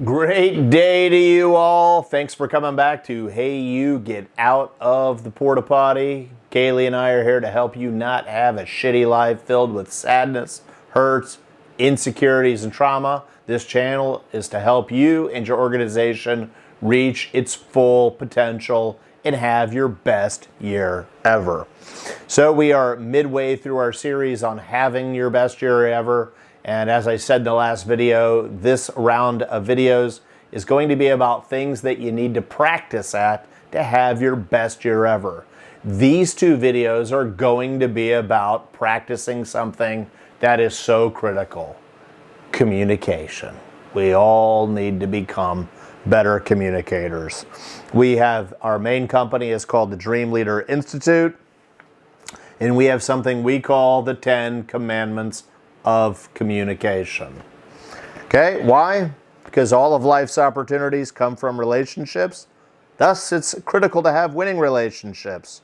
Great day to you all. Thanks for coming back to Hey You Get Out of the Porta Potty. Kaylee and I are here to help you not have a shitty life filled with sadness, hurts, insecurities, and trauma. This channel is to help you and your organization reach its full potential and have your best year ever. So we are midway through our series on having your best year ever. And as I said in the last video, this round of videos is going to be about things that you need to practice at to have your best year ever. These two videos are going to be about practicing something that is so critical: communication. We all need to become better communicators. We have, our main company is called the Dream Leader Institute, and we have something we call the 10 Commandments of Communication. Okay, why? Because all of life's opportunities come from relationships. Thus, it's critical to have winning relationships.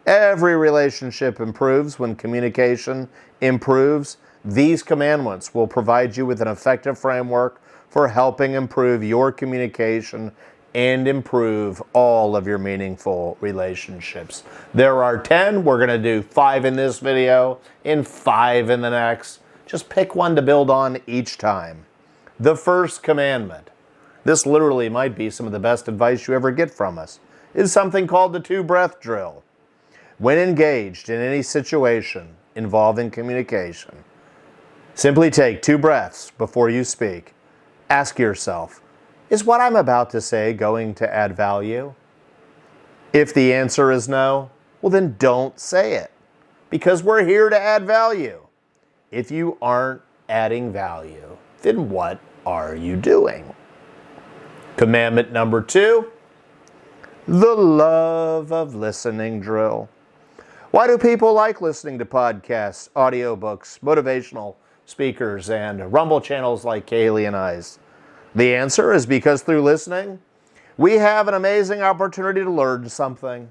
Every relationship improves when communication improves. These commandments will provide you with an effective framework for helping improve your communication and improve all of your meaningful relationships. There are 10. We're going to do 5 in this video and 5 in the next. Just pick one to build on each time. The first commandment, this literally might be some of the best advice you ever get from us, is something called the 2-breath drill. When engaged in any situation involving communication, simply take 2 breaths before you speak. Ask yourself, is what I'm about to say going to add value? If the answer is no, well then don't say it, because we're here to add value. If you aren't adding value, then what are you doing? Commandment number 2, the love of listening drill. Why do people like listening to podcasts, audiobooks, motivational speakers, and Rumble channels like Kaylee and I's? The answer is because through listening, we have an amazing opportunity to learn something.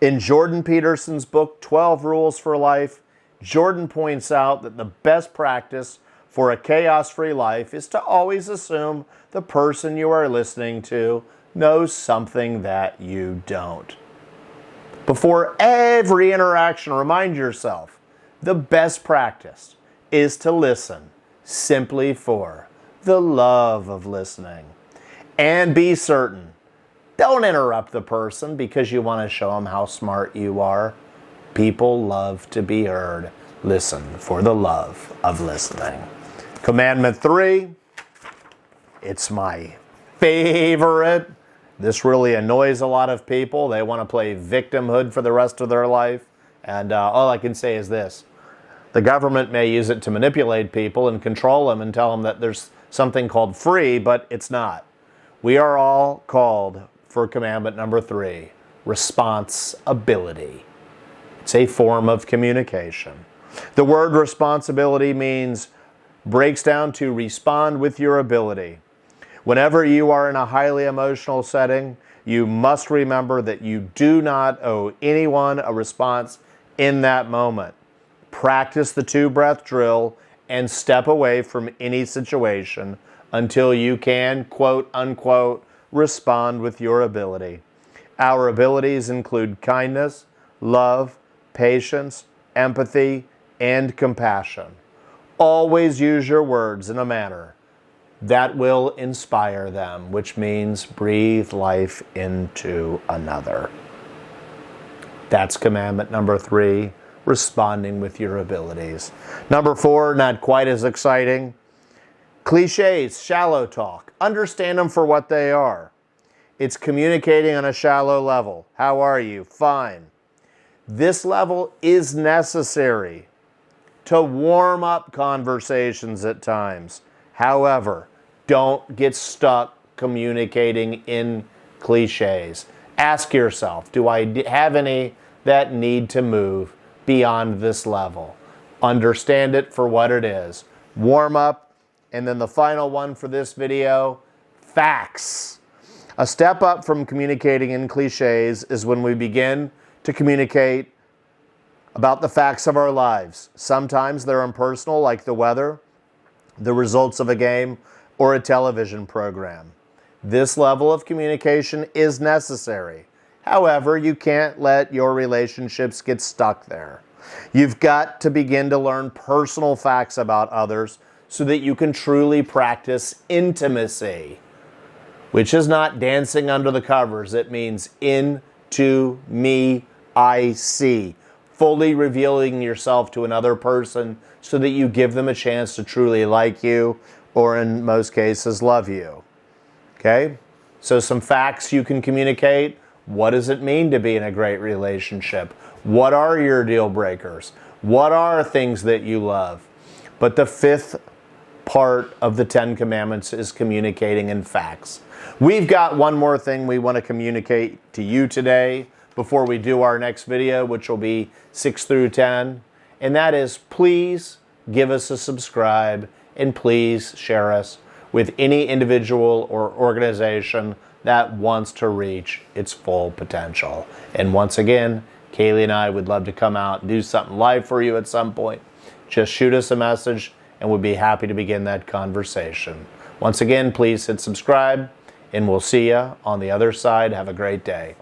In Jordan Peterson's book, 12 Rules for Life, Jordan points out that the best practice for a chaos-free life is to always assume the person you are listening to knows something that you don't. Before every interaction, remind yourself, the best practice is to listen simply for the love of listening. And be certain, don't interrupt the person because you want to show them how smart you are. People love to be heard. Listen for the love of listening. Commandment 3, it's my favorite. This really annoys a lot of people. They want to play victimhood for the rest of their life. And all I can say is this: the government may use it to manipulate people and control them and tell them that there's something called free, but it's not. We are all called for commandment number 3, responsibility. It's a form of communication. The word responsibility breaks down to respond with your ability. Whenever you are in a highly emotional setting, you must remember that you do not owe anyone a response in that moment. Practice the 2-breath drill and step away from any situation until you can, quote unquote, respond with your ability. Our abilities include kindness, love, patience, empathy, and compassion. Always use your words in a manner that will inspire them, which means breathe life into another. That's commandment number 3, responding with your abilities. Number 4, not quite as exciting. Cliches, shallow talk. Understand them for what they are. It's communicating on a shallow level. How are you? Fine. This level is necessary to warm up conversations at times. However, don't get stuck communicating in cliches. Ask yourself, do I have any that need to move beyond this level? Understand it for what it is. Warm up. And then the final one for this video, facts. A step up from communicating in cliches is when we begin to communicate about the facts of our lives. Sometimes they're impersonal, like the weather, the results of a game, or a television program. This level of communication is necessary. However, you can't let your relationships get stuck there. You've got to begin to learn personal facts about others so that you can truly practice intimacy, which is not dancing under the covers. It means into me, I see. Fully revealing yourself to another person so that you give them a chance to truly like you, or in most cases, love you. Okay? So some facts you can communicate. What does it mean to be in a great relationship? What are your deal breakers? What are things that you love? But the fifth part of the 10 Commandments is communicating in facts. We've got one more thing we want to communicate to you today before we do our next video, which will be 6 through 10. And that is, please give us a subscribe and please share us with any individual or organization that wants to reach its full potential. And once again, Kaylee and I would love to come out and do something live for you at some point. Just shoot us a message and we'd be happy to begin that conversation. Once again, please hit subscribe and we'll see you on the other side. Have a great day.